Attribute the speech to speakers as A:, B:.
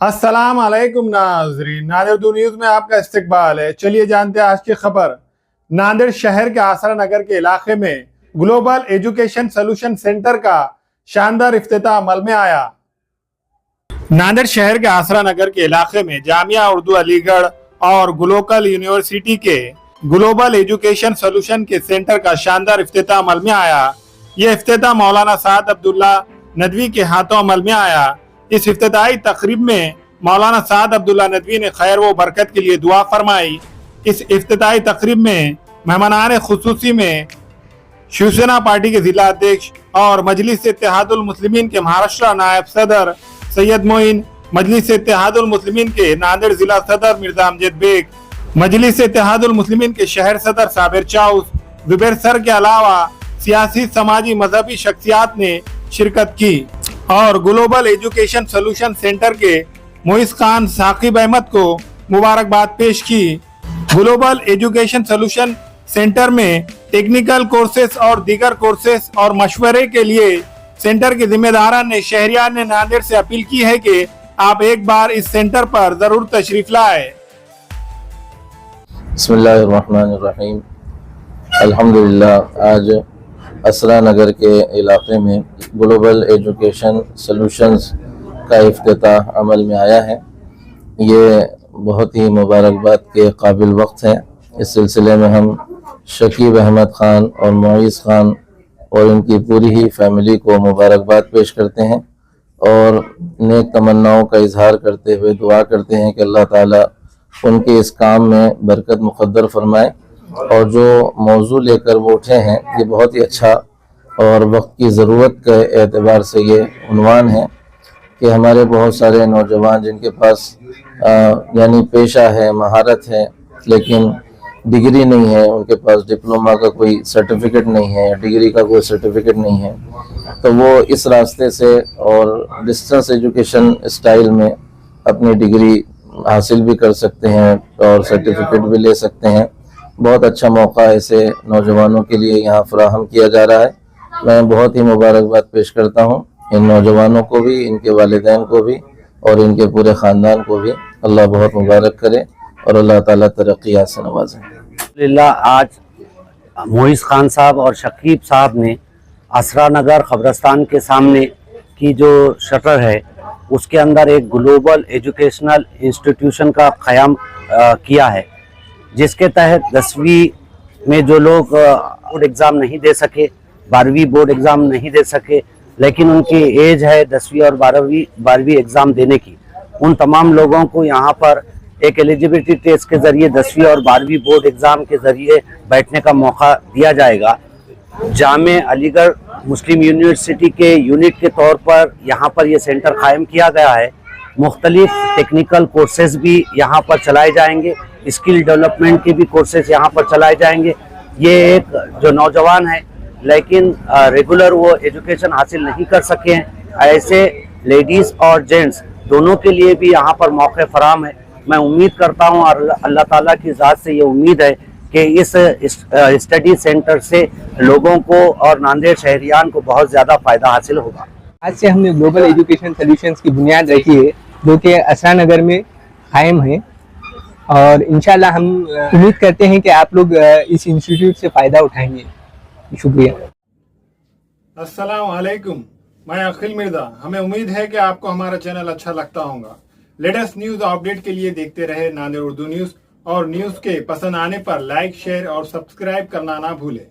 A: अस्सलाम वालेकुम नाज़रीन, नादिर उर्दू न्यूज़ में आपका इस्तकबाल है। चलिए जानते हैं आज की खबर। नांदेड़ शहर के आसरा नगर के इलाके में ग्लोबल एजुकेशन सोल्यूशन सेंटर का शानदार इफ्तिताह अमल में आया। नांदेड़ शहर के आसरा नगर के इलाके में जामिया उर्दू अलीगढ़ और ग्लोबल यूनिवर्सिटी के ग्लोबल एजुकेशन सोल्यूशन के सेंटर का शानदार इफ्तिताह अमल में आया। यह इफ्तिताह मौलाना साद अब्दुल्ला नदवी के हाथों अमल में आया। इस इफ्तिताही तकरीब में मौलाना साद अब्दुल्ला नदवी ने खैर व बरकत के लिए दुआ फरमाई। इस इफ्तिताही तकरीब में मेहमानान खुसूसी में शिवसेना पार्टी के जिला अध्यक्ष और मजलिस इत्तेहादुल मुस्लिमीन के महाराष्ट्र नायब सदर सैयद मोइन, मजलिस इत्तेहादुल मुस्लिमीन के नांदेड़ जिला सदर मिर्जा अमजद बेग, मजलिस इत्तेहादुल मुस्लिमीन के शहर सदर साबिर चाउस, जुबैर सर के अलावा सियासी समाजी मजहबी शख्सियात ने शिरकत की और ग्लोबल एजुकेशन सोल्यूशन सेंटर के मोइस खान साकिब अहमद को मुबारकबाद पेश की। ग्लोबल एजुकेशन सोल्यूशन सेंटर में टेक्निकल कोर्सेस और दीगर कोर्सेस और मशवरे के लिए सेंटर के जिम्मेदारान ने शहरियान ने नांदेड़ से अपील की है कि आप एक बार इस सेंटर पर जरूर तशरीफ लाए।
B: बिस्मिल्लाहिर्रहमानिर्रहीम। अल्हम्दुलिल्लाह, आज असरा नगर के इलाके में ग्लोबल एजुकेशन सॉल्यूशंस का इफ्तिताह अमल में आया है। ये बहुत ही मुबारकबाद के काबिल वक्त है। इस सिलसिले में हम शकीब अहमद ख़ान और मोइस खान और उनकी पूरी ही फैमिली को मुबारकबाद पेश करते हैं और नेक तमन्नाओं का इजहार करते हुए दुआ करते हैं कि अल्लाह ताला उनके इस काम में बरकत मुक़द्दर फरमाए। और जो मौजू लेकर वो उठे हैं ये बहुत ही अच्छा और वक्त की ज़रूरत के एतबार से ये उन्वान है कि हमारे बहुत सारे नौजवान जिनके पास यानी पेशा है, महारत है, लेकिन डिग्री नहीं है, उनके पास डिप्लोमा का कोई सर्टिफिकेट नहीं है या डिग्री का कोई सर्टिफिकेट नहीं है, तो वो इस रास्ते से और डिस्टेंस एजुकेशन स्टाइल में अपनी डिग्री हासिल भी कर सकते हैं और सर्टिफिकेट भी ले सकते हैं। बहुत अच्छा मौका ऐसे नौजवानों के लिए यहाँ फराहम किया जा रहा है। मैं बहुत ही मुबारकबाद पेश करता हूँ इन नौजवानों को भी, इनके वालिदैन को भी और इनके पूरे ख़ानदान को भी। अल्लाह बहुत मुबारक करे और अल्लाह ताला तरक्की से नवाजे।
C: अल्हम्दुलिल्लाह, आज मोइस खान साहब और शकीब साहब ने असरा नगर खबरस्तान के सामने की जो शटर है उसके अंदर एक ग्लोबल एजुकेशनल इंस्टीट्यूशन का क़याम किया है, जिसके तहत 10वीं में जो लोग बोर्ड एग्ज़ाम नहीं दे सके, 12वीं बोर्ड एग्ज़ाम नहीं दे सके, लेकिन उनकी एज है 10वीं और 12वीं एग्ज़ाम देने की, उन तमाम लोगों को यहाँ पर एक एलिजिबिलिटी टेस्ट के ज़रिए 10वीं और 12वीं बोर्ड एग्ज़ाम के ज़रिए बैठने का मौका दिया जाएगा। जामे अलीगढ़ मुस्लिम यूनिवर्सिटी के यूनिट के तौर पर यहाँ पर ये सेंटर कायम किया गया है। मुख्तलिफ टेक्निकल कोर्सेज भी यहाँ पर चलाए जाएंगे, स्किल डेवलपमेंट के भी कोर्सेज यहाँ पर चलाए जाएंगे। ये एक जो नौजवान है लेकिन रेगुलर वो एजुकेशन हासिल नहीं कर सके हैं, ऐसे लेडीज़ और जेंट्स दोनों के लिए भी यहाँ पर मौके फराम है। मैं उम्मीद करता हूँ और अल्लाह ताला की ज़ात से ये उम्मीद है कि इस स्टडी सेंटर से लोगों को और नांदेड़ शहरियान को बहुत ज़्यादा फ़ायदा हासिल होगा।
D: आज से हमने ग्लोबल एजुकेशन सॉल्यूशंस की बुनियाद रखी है जो कि असरा नगर में कायम है और इंशाल्लाह हम उम्मीद करते हैं कि आप लोग इस इंस्टीट्यूट से फ़ायदा उठाएंगे। शुक्रिया।
A: अस्सलाम वालेकुम, मैं अखिल मिर्जा। हमें उम्मीद है कि आपको हमारा चैनल अच्छा लगता होगा। लेटेस्ट न्यूज़ अपडेट के लिए देखते रहे नांदेड़ उर्दू न्यूज़ और न्यूज़ के पसंद आने पर लाइक, शेयर और सब्सक्राइब करना ना भूलें।